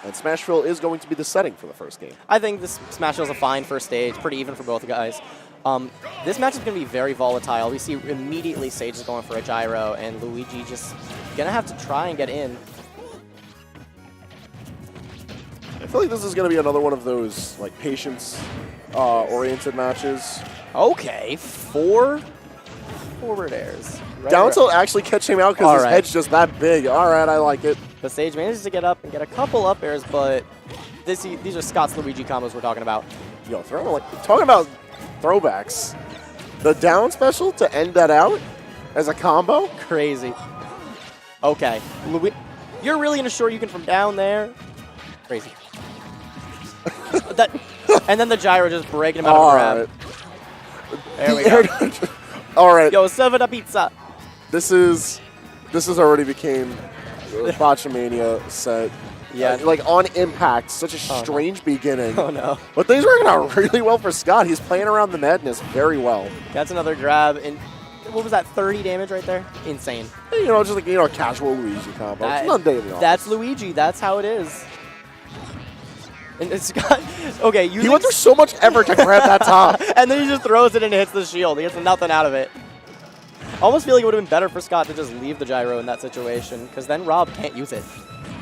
And Smashville is going to be the setting for the first game. I think this Smashville is a fine first stage, pretty even for both guys. This match is going to be very volatile. We see immediately Sage is going for a gyro, and Luigi just going to have to try and get in. I feel like this is going to be another one of those like patience-oriented matches. Okay, 4 forward airs. Right Down tilt actually catch him out because his head's just that big. All right, I like it. The Sage manages to get up and get a couple up airs, but these are Scot's Luigi combos we're talking about. Yo, talking about throwbacks. The down special to end that out as a combo? Crazy. Okay. You're really going to short you can from down there? Crazy. And then the gyro just breaking him out of the grab. There we go. All right. Yo, 7-up pizza. This already became a Botchamania set. Yeah. Like on impact, such a strange beginning. Oh no. But things working out really well for Scott. He's playing around the madness very well. That's another grab. And what was that, 30 damage right there? Insane. You know, just like, a casual Luigi combo. It's not daily. That's Luigi. That's how it is. And it's Scott. Okay, he went through so much effort to grab that top. And then he just throws it and hits the shield. He gets nothing out of it. I almost feel like it would have been better for Scott to just leave the gyro in that situation, because then Rob can't use it.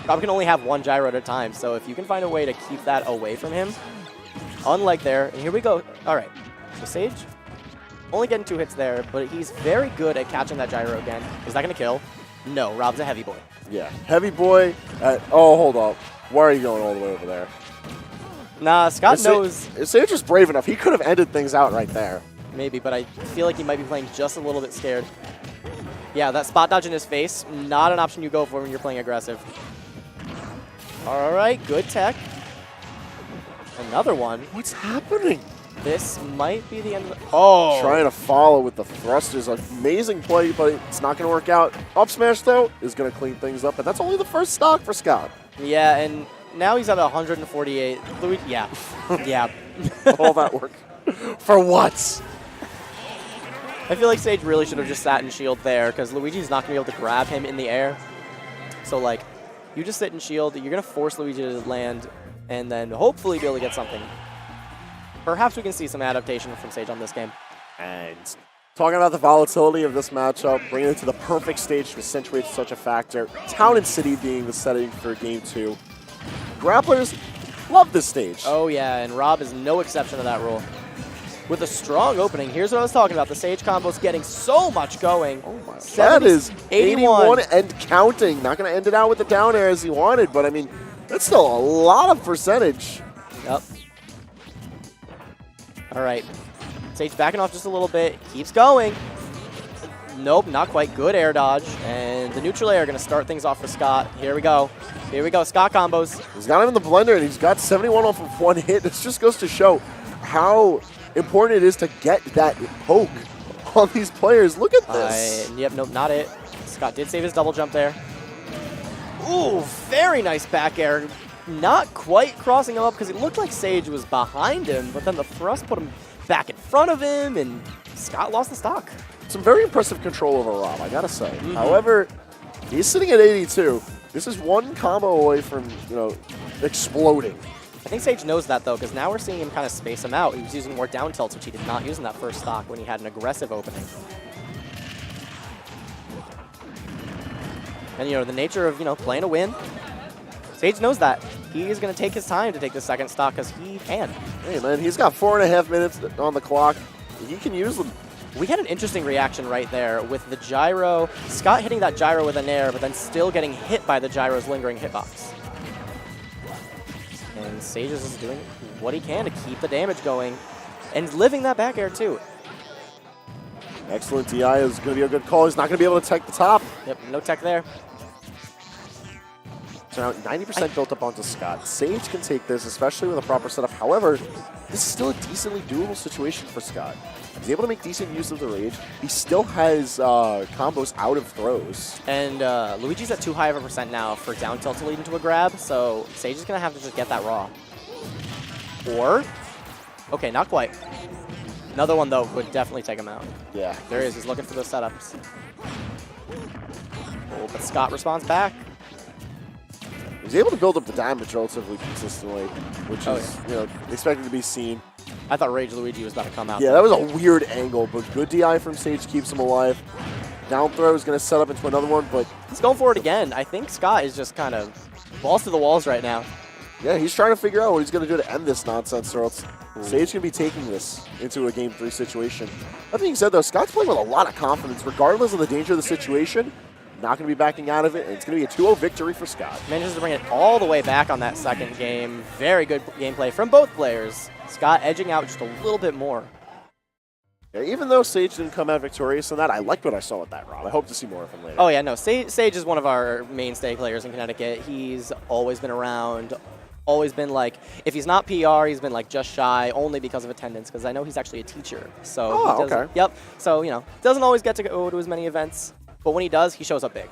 Rob can only have one gyro at a time, so if you can find a way to keep that away from him, unlike there, and here we go. All right, so Sage, only getting 2 hits there, but he's very good at catching that gyro again. Is that going to kill? No, Rob's a heavy boy. Yeah, heavy boy. Oh, hold up. Why are you going all the way over there? Nah, Scott knows. If Sage was brave enough, he could have ended things out right there. Maybe, but I feel like he might be playing just a little bit scared. Yeah, that spot dodge in his face, not an option you go for when you're playing aggressive. All right, good tech. Another one. What's happening? This might be the end of the... Oh! Trying to follow with the thrusters. Amazing play, but it's not going to work out. Up smash, though, is going to clean things up, and that's only the first stock for Scott. Yeah, and now he's at 148. Yeah. Yeah. All that work. For what? I feel like Sage really should have just sat in shield there, because Luigi's not going to be able to grab him in the air. So, like, you just sit in shield, you're going to force Luigi to land, and then hopefully be able to get something. Perhaps we can see some adaptation from Sage on this game. And talking about the volatility of this matchup, bringing it to the perfect stage to accentuate such a factor. Town and City being the setting for Game 2. Grapplers love this stage. Oh, yeah, and Rob is no exception to that rule. With a strong opening, here's what I was talking about. The Sage combo's getting so much going. Oh my, that is 81 and counting. Not going to end it out with the down air as he wanted, but I mean, that's still a lot of percentage. Yep. All right. Sage backing off just a little bit. Keeps going. Nope, not quite. Good air dodge. And the neutral air going to start things off for Scott. Here we go. Here we go. Scott combos. He's got him in the blender, and he's got 71 off of 1 hit. This just goes to show how important it is to get that poke on these players. Look at this. Yep, nope, not it. Scott did save his double jump there. Ooh, very nice back air. Not quite crossing him up because it looked like Sage was behind him, but then the thrust put him back in front of him, and Scott lost the stock. Some very impressive control over Rob, I gotta say. However, he's sitting at 82. This is one combo away from, exploding. I think Sage knows that, though, because now we're seeing him kind of space him out. He was using more down tilts, which he did not use in that first stock when he had an aggressive opening. And, the nature of, playing a win, Sage knows that. He is going to take his time to take the second stock because he can. Hey, man, he's got 4.5 minutes on the clock. He can use them. We had an interesting reaction right there with the gyro. Scott hitting that gyro with an air, but then still getting hit by the gyro's lingering hitbox. And Sage is just doing what he can to keep the damage going and living that back air, too. Excellent DI is going to be a good call. He's not going to be able to tech the top. Yep, no tech there. So now 90% built up onto Scott. Sage can take this, especially with a proper setup. However, this is still a decently doable situation for Scott. He's able to make decent use of the rage. He still has combos out of throws. And Luigi's at too high of a percent now for down tilt to lead into a grab, so Sage is going to have to just get that raw. Or, okay, not quite. Another one, though, would definitely take him out. Yeah. There he is. He's looking for those setups. Oh, but Scott responds back. He's He's able to build up the damage relatively consistently, which Oh, is, you know, expected to be seen. I thought Rage Luigi was about to come out. Yeah, that was a weird angle, but good DI from Sage keeps him alive. Down throw is going to set up into another one, but He's going for it again. I think Scott is just kind of balls to the walls right now. yeah, he's trying to figure out what he's going to do to end this nonsense, or else Sage can be taking this into a Game 3 situation. That being said, though, Scott's playing with a lot of confidence, regardless of the danger of the situation. Not going to be backing out of it, and it's going to be a 2-0 victory for Scott. Manages to bring it all the way back on that second game. Very good gameplay from both players. Scott edging out just a little bit more. Yeah, even though Sage didn't come out victorious in that, I liked what I saw with that, Rob. I hope to see more of him later. Oh, yeah, no. Sage is one of our mainstay players in Connecticut. He's always been around, always been like, if he's not PR, he's been like just shy only because of attendance, because I know he's actually a teacher. So oh, he doesn't, okay. Yep. So, you know, doesn't always get to go to as many events, but when he does, he shows up big.